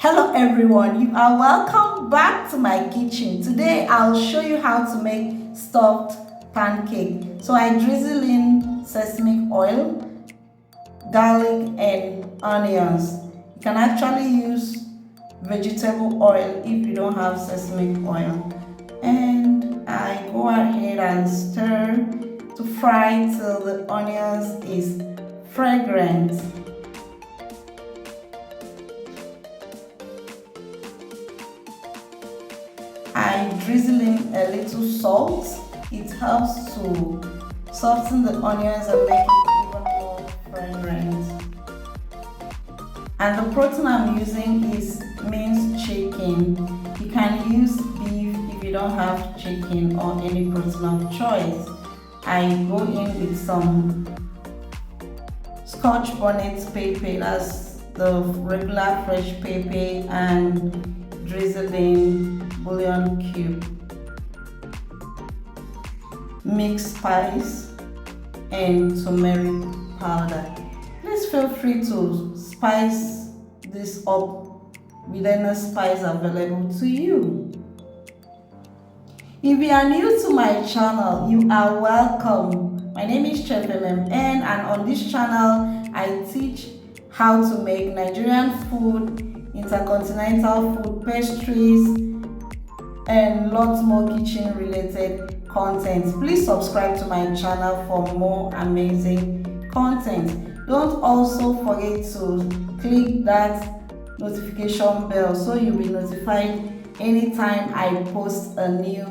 Hello everyone, you are welcome back to my kitchen. Today I'll show you how to make stuffed pancake. So I drizzle in sesame oil, garlic and onions. You can actually use vegetable oil if you don't have sesame oil. And I go ahead and stir to fry till the onions is fragrant. I drizzle in a little salt. It helps to soften the onions and make it even more fragrant. And the protein I'm using is minced chicken. You can use beef if you don't have chicken or any protein of choice. I go in with some Scotch bonnet pepper, that's the regular fresh pepper, and drizzle in bouillon cube, mixed spice and turmeric powder. Please feel free to spice this up with any spice available to you. If you are new to my channel, you are welcome. My name is Chef MMN, and on this channel I teach how to make Nigerian food, intercontinental food, pastries, and lots more kitchen related content. Please subscribe to my channel for more amazing content. Don't also forget to click that notification bell so you'll be notified anytime I post a new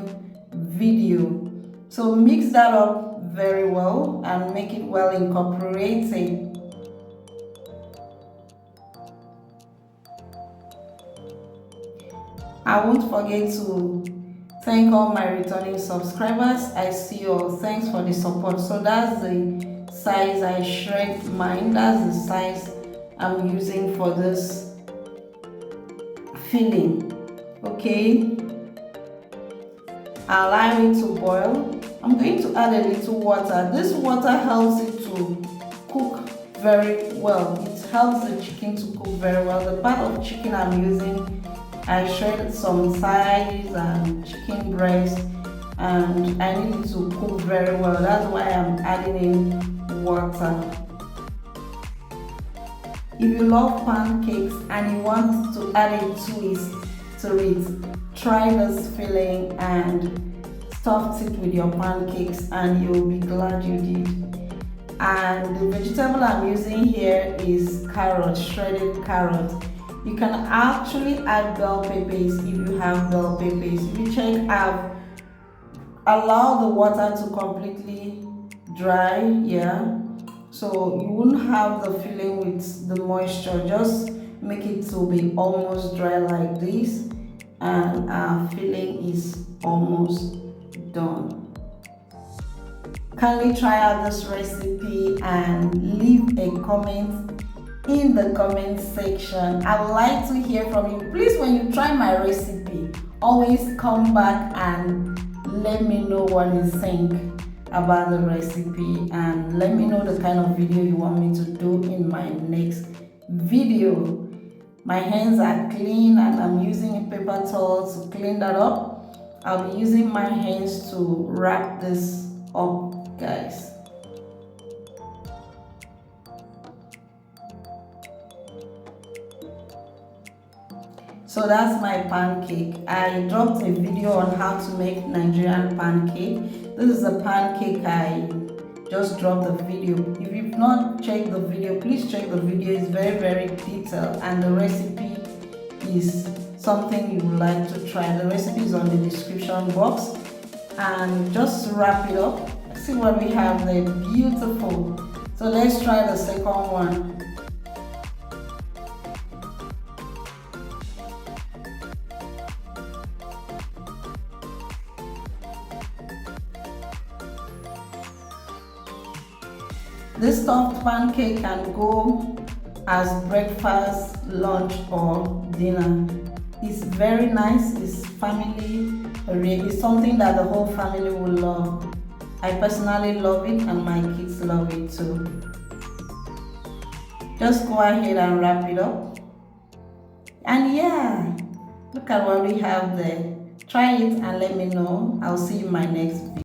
video. So mix that up very well and make it well incorporated. I won't forget to thank all my returning subscribers. I see you all. Thanks for the support. So that's the size I shred mine. That's the size I'm using for this filling. Okay. Allow it to boil. I'm going to add a little water. This water helps it to cook very well. It helps the chicken to cook very well. The part of chicken I'm using, I shredded some thighs and chicken breast, and I need it to cook very well. That's why I'm adding in water. If you love pancakes and you want to add a twist to it, try this filling and stuff it with your pancakes and you'll be glad you did. And the vegetable I'm using here is carrot, shredded carrot. You can actually add bell peppers if you have bell peppers. If you check, I've allowed the water to completely dry, yeah. So you wouldn't have the filling with the moisture. Just make it to be almost dry like this, and our filling is almost done. Kindly try out this recipe and leave a comment in the comment section. I would like to hear from you. Please, when you try my recipe, always come back and let me know what you think about the recipe, and let me know the kind of video you want me to do in my next video. My hands are clean and I'm using a paper towel to clean that up. I'll be using my hands to wrap this up, guys. So that's my pancake. I dropped a video on how to make Nigerian pancake. This is a pancake I just dropped the video. If you've not checked the video, please check the video. It's very detailed, and the recipe is something you would like to try. The recipe is on the description box. And just wrap it up. See what we have there. Beautiful. So let's try the second one. This stuffed pancake can go as breakfast, lunch, or dinner. It's very nice. It's family oriented. It's something that the whole family will love. I personally love it, and my kids love it too. Just go ahead and wrap it up. And yeah, look at what we have there. Try it and let me know. I'll see you in my next video.